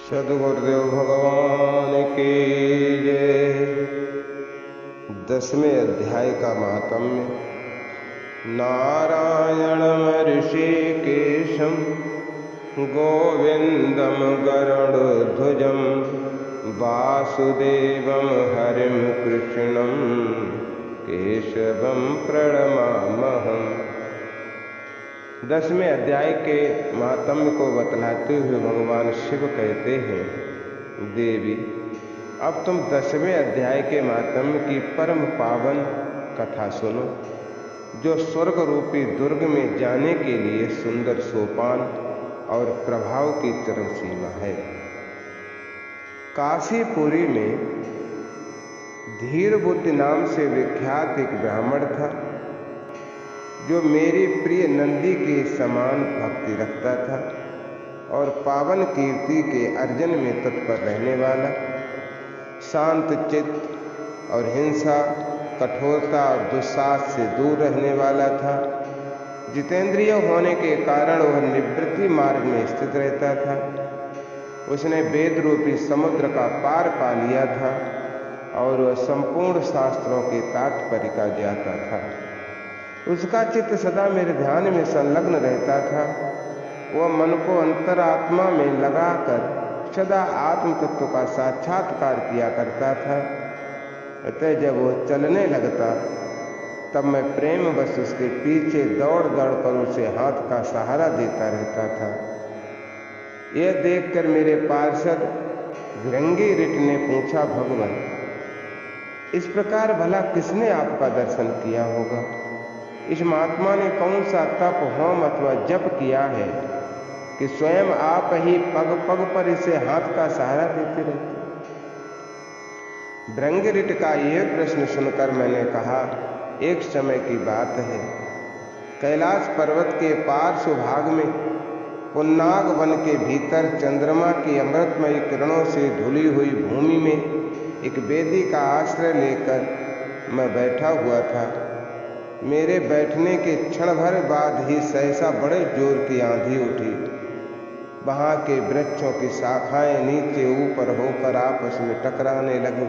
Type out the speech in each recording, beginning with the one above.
सद्गुरुदेव भगवान की जय। 10वें अध्याय का महात्म्य। नारायणम ऋषिकेशम गोविंदम गरुड़ध्वजम वासुदेवम हरिम कृष्णम केशवम प्रणमामहम्। 10वें अध्याय के महात्म्य को बतलाते हुए भगवान शिव कहते हैं, देवी अब तुम 10वें अध्याय के महात्म्य की परम पावन कथा सुनो, जो स्वर्ग रूपी दुर्ग में जाने के लिए सुंदर सोपान और प्रभाव की चरम सीमा है। काशीपुरी में धीर बुद्धि नाम से विख्यात एक ब्राह्मण था, जो मेरी प्रिय नंदी के समान भक्ति रखता था और पावन कीर्ति के अर्जन में तत्पर रहने वाला, शांत चित्त और हिंसा, कठोरता और दुस्साहस से दूर रहने वाला था। जितेंद्रिय होने के कारण वह निवृत्ति मार्ग में स्थित रहता था। उसने वेद रूपी समुद्र का पार पा लिया था और वह संपूर्ण शास्त्रों के तात्पर्य का ज्ञाता था। उसका चित्त सदा मेरे ध्यान में संलग्न रहता था। वह मन को अंतरात्मा में लगाकर सदा आत्म तत्व का साक्षात्कार किया करता था। अतः जब वह चलने लगता तब मैं प्रेम बस उसके पीछे दौड़ दौड़ कर उसे हाथ का सहारा देता रहता था। यह देखकर मेरे पार्षद भृंगी ऋट ने पूछा, भगवान इस प्रकार भला किसने आपका दर्शन किया होगा? इस महात्मा ने कौन सा तप, होम अथवा जप किया है कि स्वयं आप ही पग पग पर इसे हाथ का सहारा देते रहते? भृंगिरिट का यह प्रश्न सुनकर मैंने कहा, एक समय की बात है, कैलाश पर्वत के पार्श्व भाग में पुन्नाग वन के भीतर चंद्रमा की अमृतमयी किरणों से धुली हुई भूमि में एक वेदी का आश्रय लेकर मैं बैठा हुआ था। मेरे बैठने के क्षण भर बाद ही सहसा बड़े जोर की आंधी उठी। वहां के वृक्षों की शाखाएं नीचे ऊपर होकर आपस में टकराने लगी।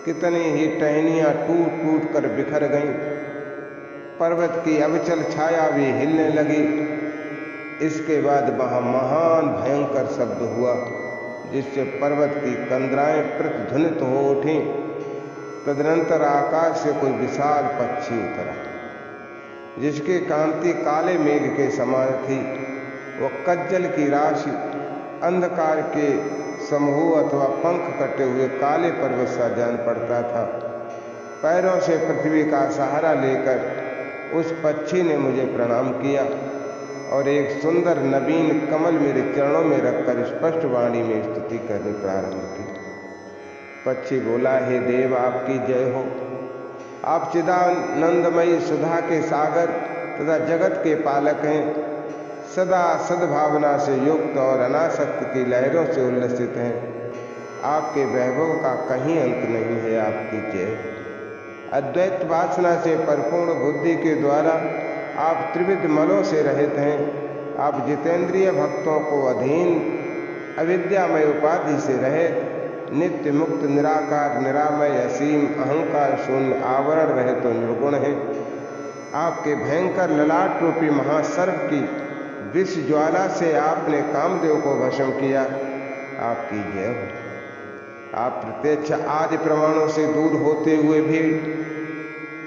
कितनी ही टहनियां टूट टूट कर बिखर गईं। पर्वत की अविचल छाया भी हिलने लगी। इसके बाद वहां महान भयंकर शब्द हुआ, जिससे पर्वत की कंदराएं प्रतिध्वनित हो उठी। तदनंतर आकाश से कोई विशाल पक्षी उतरा, जिसकी कांति काले मेघ के समान थी। वह कज्जल की राशि, अंधकार के समूह अथवा पंख कटे हुए काले पर्वत सा जान पड़ता था। पैरों से पृथ्वी का सहारा लेकर उस पक्षी ने मुझे प्रणाम किया और एक सुंदर नवीन कमल मेरे चरणों में रखकर स्पष्ट वाणी में स्तुति करनी प्रारंभ की। पक्षी बोला, हे देव आपकी जय हो। आप चिदानंदमयी सुधा के सागर तथा जगत के पालक हैं। सदा सद्भावना से युक्त और अनासक्त की लहरों से उल्लसित हैं। आपके वैभव का कहीं अंत नहीं है, आपकी जय। अद्वैत वासना से परिपूर्ण बुद्धि के द्वारा आप त्रिविध मलों से रहित हैं। आप जितेंद्रिय भक्तों को अधीन अविद्यामय उपाधि से रहित, नित्य मुक्त, निराकार, निरामय, असीम, अहंकार शून्य, आवरण रहित तो निर्गुण है। आपके भयंकर ललाट रूपी महासर्प की विष ज्वाला से आपने कामदेव को भस्म किया, आपकी जय हो। आप प्रत्यक्ष आदि प्रमाणों से दूर होते हुए भी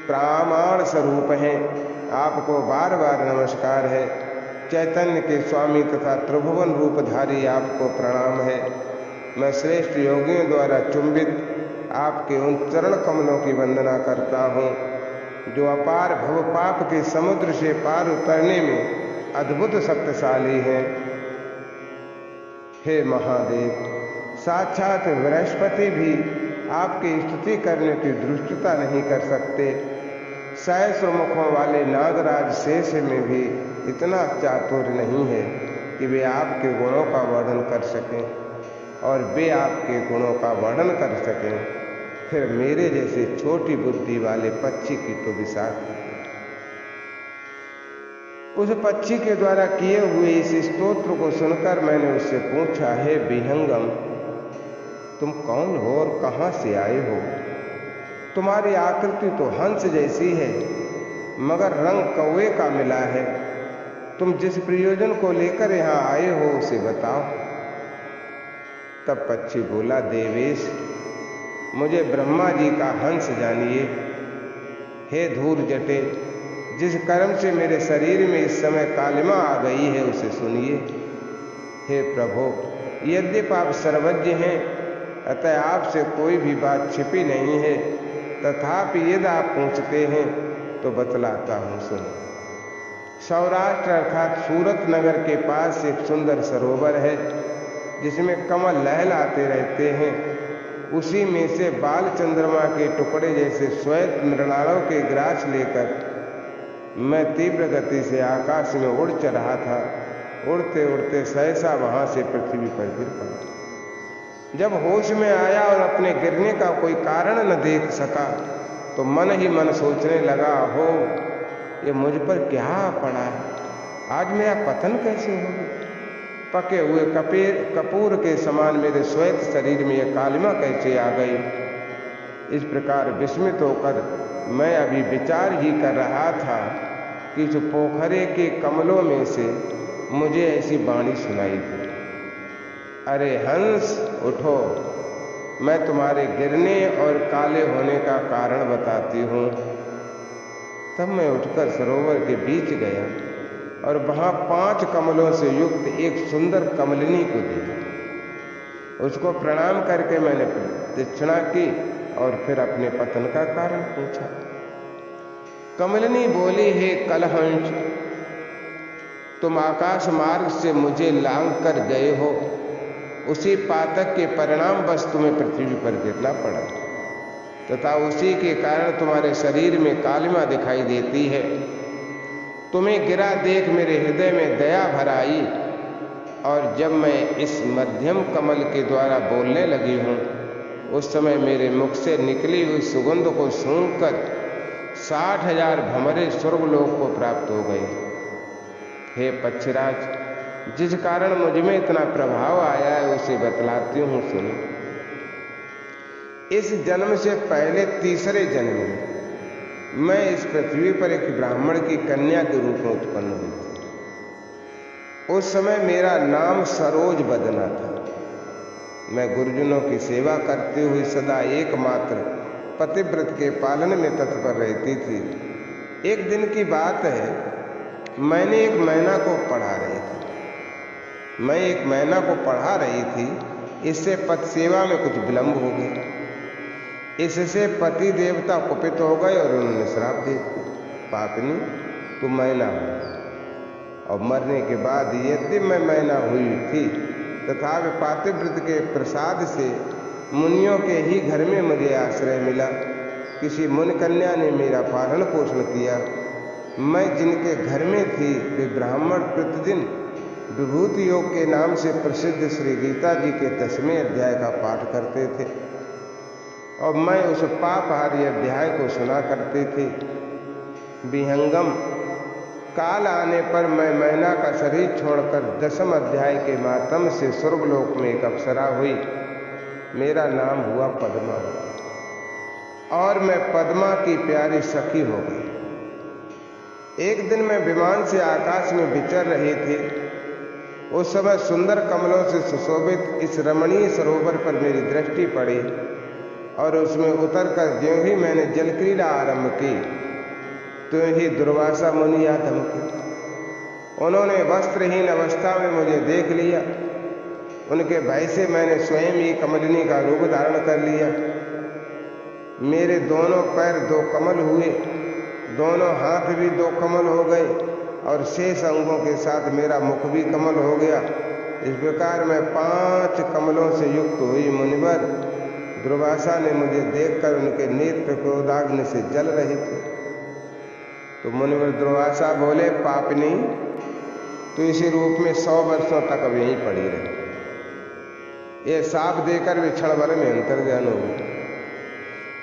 प्रामाण स्वरूप हैं। आपको बार बार नमस्कार है। चैतन्य के स्वामी तथा त्रिभुवन रूपधारी आपको प्रणाम है। मैं श्रेष्ठ योगियों द्वारा चुंबित आपके उन चरण कमलों की वंदना करता हूँ, जो अपार भव पाप के समुद्र से पार उतरने में अद्भुत शक्तिशाली हैं। हे महादेव, साक्षात बृहस्पति भी आपकी स्तुति करने की धृष्टता नहीं कर सकते। सहस्र मुखों वाले नागराज शेष में भी इतना चातुर्य नहीं है कि वे आपके गुणों का वर्णन कर सकें, और वे आपके गुणों का वर्णन कर सकें, फिर मेरे जैसे छोटी बुद्धि वाले पक्षी की तो विशाल। उस पक्षी के द्वारा किए हुए इस स्तोत्र को सुनकर मैंने उससे पूछा, हे विहंगम, तुम कौन हो और कहाँ से आए हो? तुम्हारी आकृति तो हंस जैसी है, मगर रंग कौवे का मिला है। तुम जिस प्रयोजन को लेकर यहाँ आए हो उसे बताओ। तब पक्षी बोला, देवेश, मुझे ब्रह्मा जी का हंस जानिए। हे धूर जटे, जिस कर्म से मेरे शरीर में इस समय कालिमा आ गई है उसे सुनिए। हे प्रभु, यद्यपि आप सर्वज्ञ हैं, अतः आपसे कोई भी बात छिपी नहीं है, तथापि यदि आप पूछते हैं तो बतलाता हूँ, सुनो। सौराष्ट्र अर्थात सूरत नगर के पास एक सुंदर सरोवर है जिसमें कमल लहलाते रहते हैं। उसी में से बाल चंद्रमा के टुकड़े जैसे श्वेत मृणालों के ग्रास लेकर मैं तीव्र गति से आकाश में उड़ चढ़ा था। उड़ते उड़ते सहसा वहां से पृथ्वी पर गिर पड़ा। जब होश में आया और अपने गिरने का कोई कारण न देख सका तो मन ही मन सोचने लगा, हो ये मुझ पर क्या पड़ा है, आज मेरा पतन कैसे हो गया? पके हुए कपूर के समान मेरे श्वेत शरीर में यह कालिमा कैसे आ गई? इस प्रकार विस्मित होकर मैं अभी विचार ही कर रहा था कि इस पोखरे के कमलों में से मुझे ऐसी वाणी सुनाई दी, अरे हंस उठो, मैं तुम्हारे गिरने और काले होने का कारण बताती हूँ। तब मैं उठकर सरोवर के बीच गया और वहाँ 5 कमलों से युक्त एक सुंदर कमलिनी को देखा। उसको प्रणाम करके मैंने दक्षिणा की और फिर अपने पतन का कारण पूछा। कमलिनी बोली, हे कलहंस, तुम आकाश मार्ग से मुझे लांघ कर गए हो, उसी पातक के परिणाम बस तुम्हें पृथ्वी पर गिरना पड़ा तथा उसी के कारण तुम्हारे शरीर में कालिमा दिखाई देती है। तुम्हें गिरा देख मेरे हृदय में दया भर आई और जब मैं इस मध्यम कमल के द्वारा बोलने लगी हूँ उस समय मेरे मुख से निकली हुई सुगंध को सूंघकर 60,000 भंवरे स्वर्गलोक को प्राप्त हो गए। हे पक्षीराज, जिस कारण मुझ में इतना प्रभाव आया है उसे बतलाती हूँ, सुनो। इस जन्म से पहले तीसरे जन्म में मैं इस पृथ्वी पर एक ब्राह्मण की कन्या के रूप में उत्पन्न हुई थी। उस समय मेरा नाम सरोज बदना था। मैं गुरुजनों की सेवा करते हुए सदा एकमात्र पतिव्रत के पालन में तत्पर रहती थी। एक दिन की बात है, मैंने एक मैना को पढ़ा रही थी। इससे पति सेवा में कुछ विलंब हो गया। इससे पति देवता कुपित हो गए और उन्होंने श्राप दे दिया, पापनी तू मैना हो। और मरने के बाद यद्यपि मैं मैना हुई थी तथापि पातिव्रत के प्रसाद से मुनियों के ही घर में मुझे आश्रय मिला। किसी मुनि कन्या ने मेरा पालन पोषण किया। मैं जिनके घर में थी वे ब्राह्मण प्रतिदिन विभूति योग के नाम से प्रसिद्ध श्री गीता जी के 10वें अध्याय का पाठ करते थे और मैं उस पापहारी अध्याय को सुना करते थे। विहंगम, काल आने पर मैं मैना का शरीर छोड़कर 10वें अध्याय के मातम से स्वर्गलोक में एक अप्सरा हुई। मेरा नाम हुआ पद्मा और मैं पद्मा की प्यारी सखी हो गई। एक दिन मैं विमान से आकाश में विचर रही थी। उस समय सुंदर कमलों से सुशोभित इस रमणीय सरोवर पर मेरी दृष्टि पड़ी और उसमें उतरकर ज्यों ही मैंने जलक्रीड़ा आरंभ की त्यों ही दुर्वासा मुनि आ धमके। उन्होंने वस्त्रहीन अवस्था में मुझे देख लिया। उनके भय से मैंने स्वयं ही कमलिनी का रूप धारण कर लिया। मेरे दोनों पैर 2 कमल हुए, दोनों हाथ भी 2 कमल हो गए और शेष अंगों के साथ मेरा मुख भी कमल हो गया। इस प्रकार मैं 5 कमलों से युक्त हुई। मुनिवर, दुर्वासा ने मुझे देखकर उनके नेत्र क्रोधाग्नि से जल रहे थे। तो मुनिवर दुर्वासा बोले, पापनी, तो इसी रूप में 100 वर्षों तक अब यहीं पड़ी रही। ये साप देकर वे क्षण भर में अंतर्ध्यान हो गई।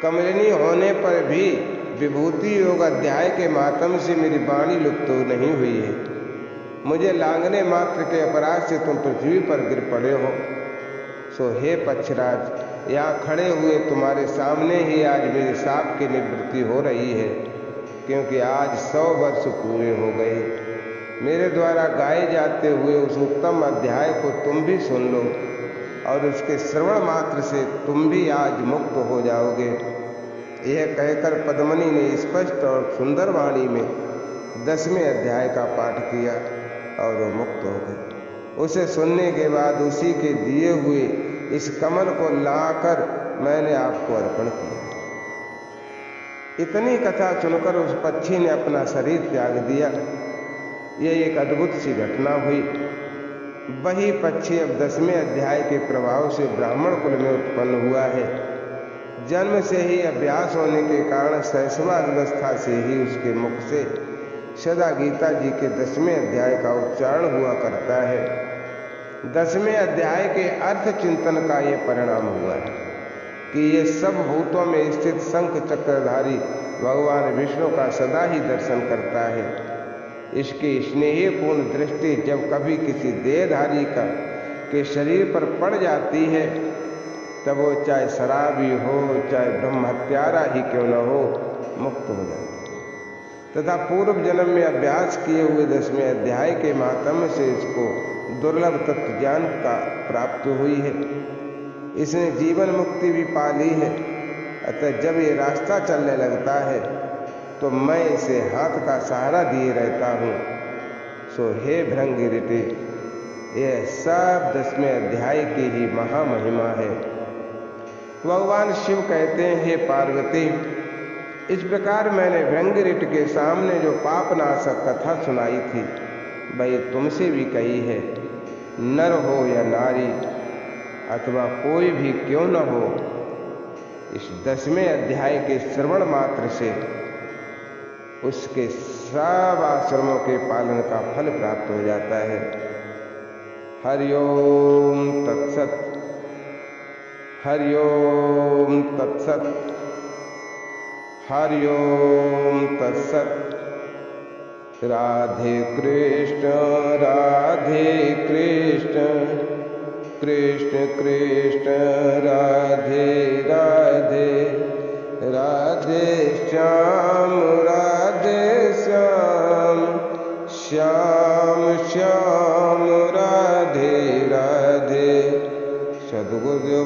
कमलिनी होने पर भी विभूति योग अध्याय के मातम से मेरी वाणी लुप्त नहीं हुई है। मुझे लांघने मात्र के अपराध से तुम पृथ्वी पर गिर पड़े हो। सो हे पक्षराज, यहाँ खड़े हुए तुम्हारे सामने ही आज मेरे शाप की निवृत्ति हो रही है, क्योंकि आज 100 वर्ष पूरे हो गए। मेरे द्वारा गाए जाते हुए उस उत्तम अध्याय को तुम भी सुन लो और उसके श्रवण मात्र से तुम भी आज मुक्त हो जाओगे। यह कहकर पद्मिनी ने स्पष्ट और सुंदर वाणी में 10वें अध्याय का पाठ किया और वो मुक्त हो गए। उसे सुनने के बाद उसी के दिए हुए इस कमल को लाकर मैंने आपको अर्पण किया। इतनी कथा सुनकर उस पक्षी ने अपना शरीर त्याग दिया। यह एक अद्भुत सी घटना हुई। वही पक्षी अब 10वें अध्याय के प्रभाव से ब्राह्मण कुल में उत्पन्न हुआ है। जन्म से ही अभ्यास होने के कारण शैशवावस्था से ही उसके मुख से सदा गीता जी के 10वें अध्याय का उच्चारण हुआ करता है। 10वें अध्याय के अर्थ चिंतन का यह परिणाम हुआ है कि ये सब भूतों में स्थित शंख चक्रधारी भगवान विष्णु का सदा ही दर्शन करता है। इसकी स्नेहपूर्ण दृष्टि जब कभी किसी देहधारी का के शरीर पर पड़ जाती है, तब वो चाहे शराबी हो, चाहे ब्रह्म हत्यारा ही क्यों न हो, मुक्त हो जाता है। तथा पूर्व जन्म में अभ्यास किए हुए 10वें अध्याय के माध्यम से इसको दुर्लभ तत्व ज्ञान का प्राप्त हुई है। इसने जीवन मुक्ति भी पा ली है। अतः जब ये रास्ता चलने लगता है तो मैं इसे हाथ का सहारा दिए रहता हूँ। सो हे भृंगिरिटे, यह सब 10वें अध्याय की ही महामहिमा है। भगवान शिव कहते हैं, हे पार्वती, इस प्रकार मैंने भृंगिरिट के सामने जो पापनाशक कथा सुनाई थी, वही तुमसे भी कही है। नर हो या नारी अथवा कोई भी क्यों न हो, इस 10वें अध्याय के श्रवण मात्र से उसके सब आश्रमों के पालन का फल प्राप्त हो जाता है। हरिओम तत्सत, हरिओम तत्सत, हरिओम तत्सत। राधे कृष्ण, राधे कृष्ण, कृष्ण कृष्ण राधे राधे, राधे श्याम, राधे श्याम, श्याम श्याम राधे राधे। सद्गुरु